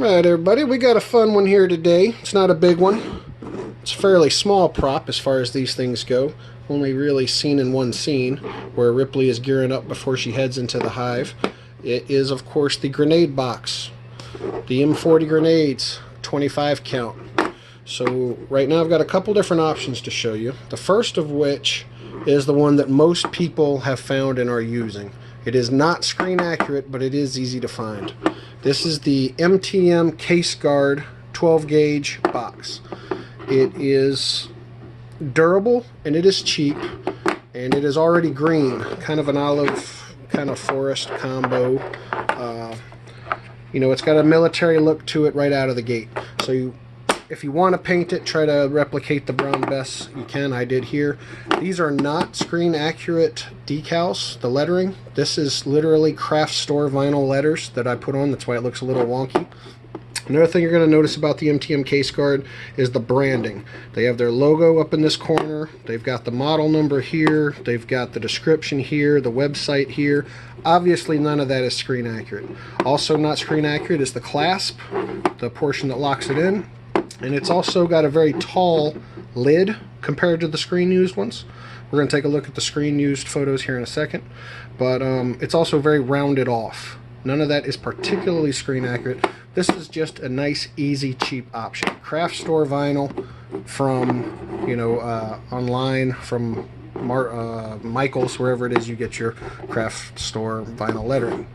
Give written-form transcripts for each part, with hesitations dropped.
Alright everybody, we got a fun one here today. It's not a big one. It's a fairly small prop as far as these things go. Only really seen in one scene where Ripley is gearing up before she heads into the hive. It is of course the grenade box. The M-40 grenades, 25 count. So right now I've got a couple different options to show you. The first of which is the one that most people have found and are using. It is not screen accurate, but it is easy to find. This is the MTM Case Guard 12 gauge box. It is durable and it is cheap, and it is already green, kind of an olive kind of forest combo. You know, it's got a military look to it right out of the gate. So if you want to paint it, try to replicate the Brown Bess, you can. I did here. These are not screen accurate decals, the lettering. This is literally craft store vinyl letters that I put on. That's why it looks a little wonky. Another thing you're going to notice about the MTM Case Guard is the branding. They have their logo up in this corner. They've got the model number here. They've got the description here, the website here. Obviously none of that is screen accurate. Also not screen accurate is the clasp, the portion that locks it in. And it's also got a very tall lid compared to the screen used ones. We're going to take a look at the screen used photos here in a second. But it's also very rounded off. None of that is particularly screen accurate. This is just a nice, easy, cheap option. Craft store vinyl from, you know, online from Michael's, wherever it is you get your craft store vinyl lettering.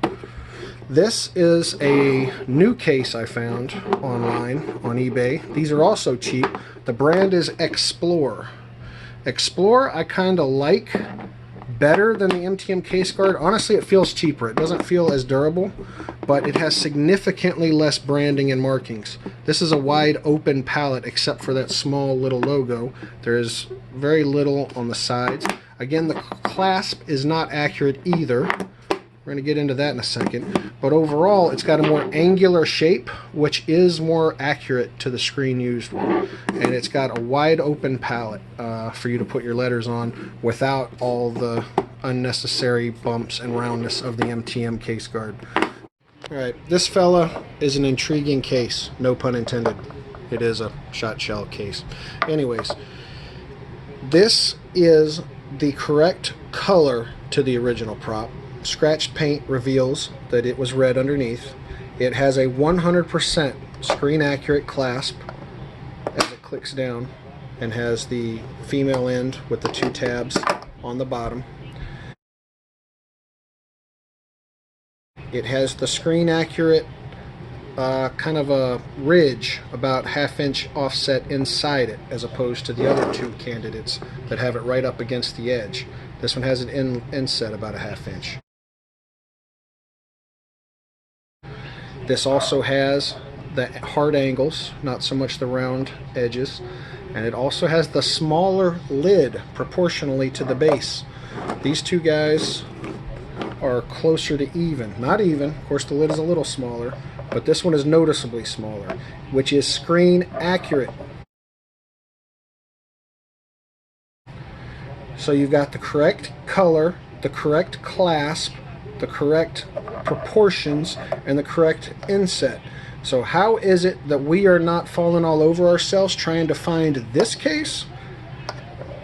This is a new case I found online on eBay. These are also cheap. The brand is Explore. Explore I kind of like better than the MTM Case Guard. Honestly, it feels cheaper. It doesn't feel as durable, but it has significantly less branding and markings. This is a wide open palette except for that small little logo. There is very little on the sides. Again, the clasp is not accurate either. We're going to get into that in a second. But overall, it's got a more angular shape, which is more accurate to the screen used one. And it's got a wide open palette for you to put your letters on without all the unnecessary bumps and roundness of the MTM Case Guard. Alright, this fella is an intriguing case. No pun intended. It is a Shotshell case. Anyways, this is the correct color to the original prop. Scratched paint reveals that it was red underneath. It has a 100% screen accurate clasp as it clicks down, and has the female end with the two tabs on the bottom. It has the screen accurate kind of a ridge about ½ inch offset inside it, as opposed to the other two candidates that have it right up against the edge. This one has an inset about ½ inch. This also has the hard angles, not so much the round edges, and it also has the smaller lid proportionally to the base. These two guys are closer to even. Not even, of course the lid is a little smaller, but this one is noticeably smaller, which is screen accurate. So you've got the correct color, the correct clasp, the correct proportions, and the correct inset. So how is it that we are not falling all over ourselves trying to find this case?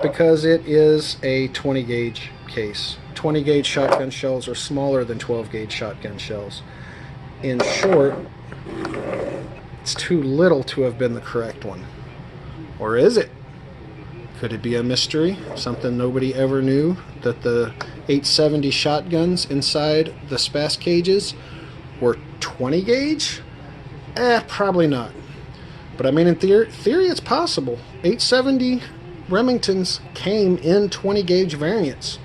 Because it is a 20 gauge case. 20 gauge shotgun shells are smaller than 12 gauge shotgun shells. In short, it's too little to have been the correct one. Or is it? Could it be a mystery? Something nobody ever knew? That the 870 shotguns inside the SPAS cages were 20 gauge? Probably not. But I mean, in theory it's possible. 870 Remingtons came in 20 gauge variants.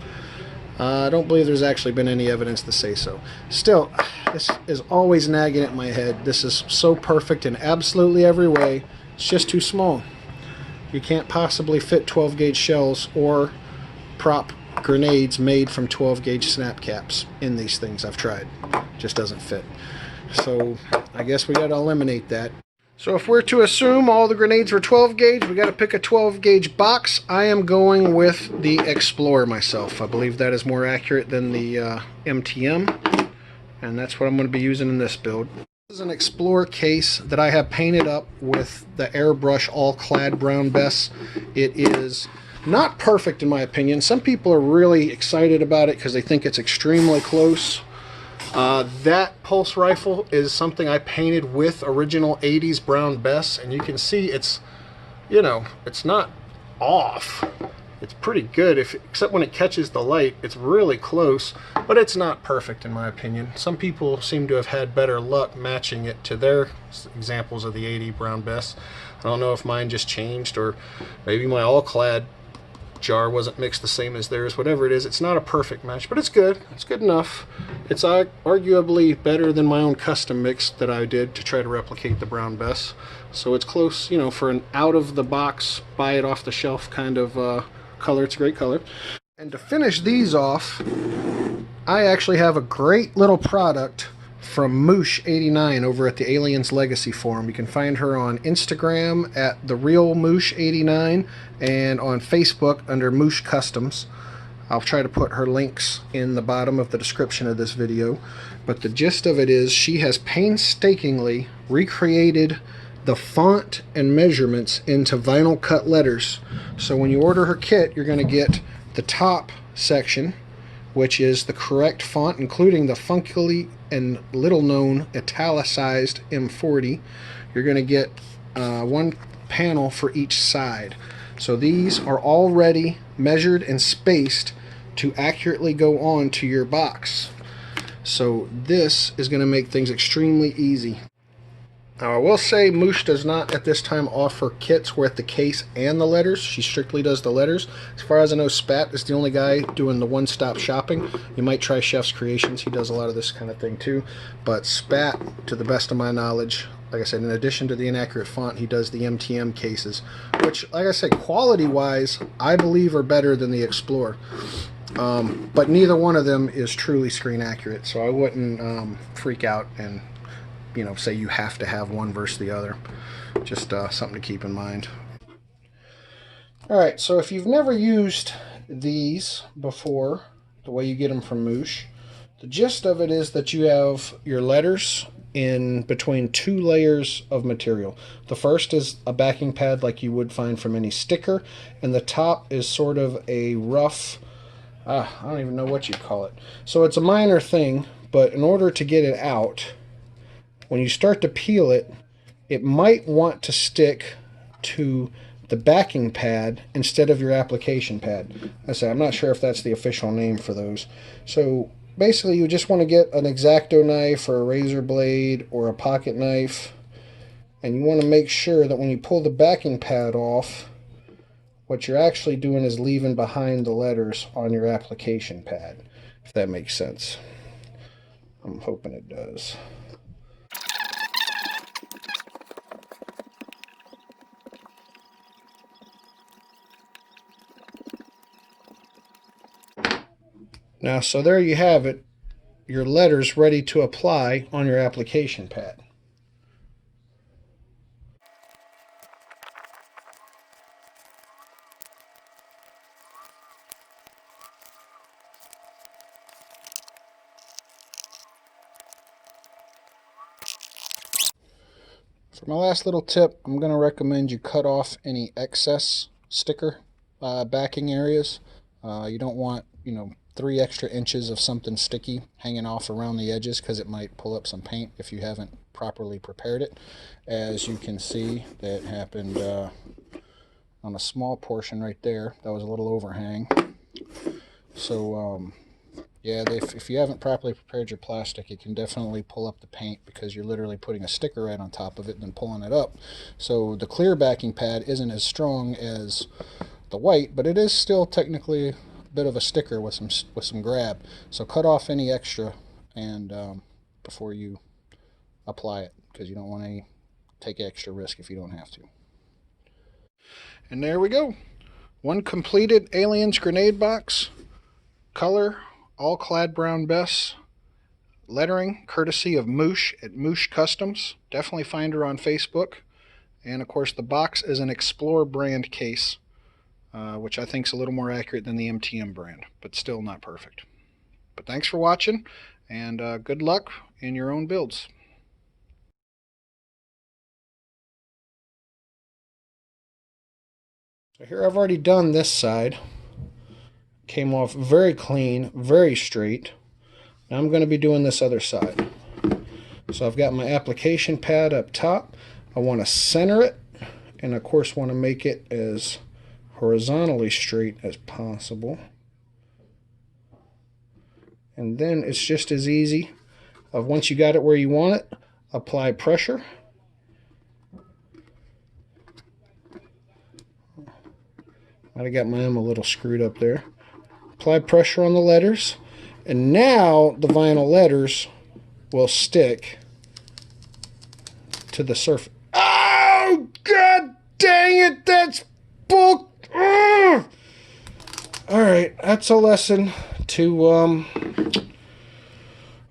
I don't believe there's actually been any evidence to say so. Still, this is always nagging at my head. This is so perfect in absolutely every way. It's just too small. You can't possibly fit 12 gauge shells or prop grenades made from 12 gauge snap caps in these things. I've tried. Just doesn't fit. So I guess we got to eliminate that. So if we're to assume all the grenades were 12 gauge, we got to pick a 12 gauge box. I am going with the Explorer myself. I believe that is more accurate than the MTM, and that's what I'm going to be using in this build. This is an Explorer case that I have painted up with the airbrush Alclad Brown Bess. It is not perfect in my opinion. Some people are really excited about it because they think it's extremely close. That pulse rifle is something I painted with original 80s Brown Bess, and you can see it's, you know, it's not off. It's pretty good, except when it catches the light. It's really close, but it's not perfect in my opinion. Some people seem to have had better luck matching it to their examples of the 80 Brown Bess. I don't know if mine just changed, or maybe my all-clad jar wasn't mixed the same as theirs. Whatever it is, it's not a perfect match, but it's good. It's good enough. It's arguably better than my own custom mix that I did to try to replicate the Brown Bess. So it's close, you know, for an out-of-the-box, buy-it-off-the-shelf kind of color. It's a great color. And to finish these off, I actually have a great little product from Moosh89 over at the Aliens Legacy forum. You can find her on Instagram at the real Moosh89 and on Facebook under Moosh Customs. I'll try to put her links in the bottom of the description of this video. But the gist of it is she has painstakingly recreated the font and measurements into vinyl cut letters. So when you order her kit, you're going to get the top section, which is the correct font, including the funkily and little known italicized M-40. You're going to get one panel for each side. So these are already measured and spaced to accurately go on to your box. So this is going to make things extremely easy. Now I will say Moosh does not at this time offer kits with the case and the letters. She strictly does the letters. As far as I know, Spat is the only guy doing the one-stop shopping. You might try Chef's Creations. He does a lot of this kind of thing too. But Spat, to the best of my knowledge, like I said, in addition to the inaccurate font, he does the MTM cases, which, like I said, quality-wise, I believe are better than the Explorer. But neither one of them is truly screen accurate, so I wouldn't freak out and, you know, say you have to have one versus the other. Just something to keep in mind. Alright, so if you've never used these before, the way you get them from Moosh, the gist of it is that you have your letters in between two layers of material. The first is a backing pad like you would find from any sticker, and the top is sort of a rough, I don't even know what you call it. So it's a minor thing, but in order to get it out, when you start to peel it, it might want to stick to the backing pad instead of your application pad. I say I'm not sure if that's the official name for those. So basically you just want to get an X-Acto knife or a razor blade or a pocket knife, and you want to make sure that when you pull the backing pad off, what you're actually doing is leaving behind the letters on your application pad, if that makes sense. I'm hoping it does. Now, so there you have it, your letters ready to apply on your application pad. For my last little tip, I'm going to recommend you cut off any excess sticker backing areas. You don't want, 3 extra inches of something sticky hanging off around the edges, because it might pull up some paint if you haven't properly prepared it. As you can see, that happened on a small portion right there. That was a little overhang. So yeah, if you haven't properly prepared your plastic, it can definitely pull up the paint, because you're literally putting a sticker right on top of it and then pulling it up. So the clear backing pad isn't as strong as the white, but it is still technically a bit of a sticker with some grab. So cut off any extra and before you apply it, because you don't want to take extra risk if you don't have to. And there we go. One completed Aliens grenade box. Color Alclad Brown Bess. Lettering courtesy of Moosh at Moosh Customs. Definitely find her on Facebook. And of course the box is an Explorer brand case, which I think is a little more accurate than the MTM brand, but still not perfect. But thanks for watching, and good luck in your own builds. So here I've already done this side. Came off very clean, very straight. Now I'm going to be doing this other side. So I've got my application pad up top. I want to center it, and of course want to make it as horizontally straight as possible. And then it's just as easy of, once you got it where you want it, apply pressure. Might have got my M a little screwed up there. Apply pressure on the letters, and now the vinyl letters will stick to the surface. Oh, god dang it, that's bull. Alright, that's a lesson to,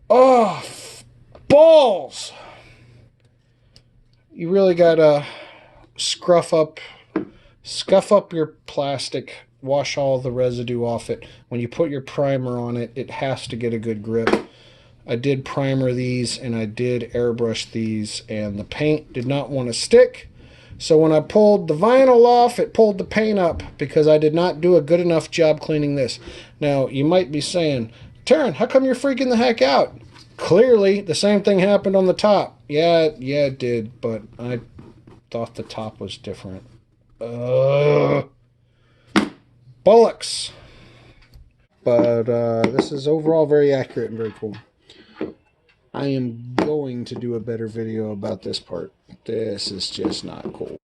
oh, balls! You really gotta scuff up your plastic, wash all the residue off it. When you put your primer on it, it has to get a good grip. I did primer these and I did airbrush these, and the paint did not want to stick. So when I pulled the vinyl off, it pulled the paint up because I did not do a good enough job cleaning this. Now, you might be saying, Taryn, how come you're freaking the heck out? Clearly, the same thing happened on the top. Yeah, it did, but I thought the top was different. Bollocks. But this is overall very accurate and very cool. I am going to do a better video about this part. This is just not cool.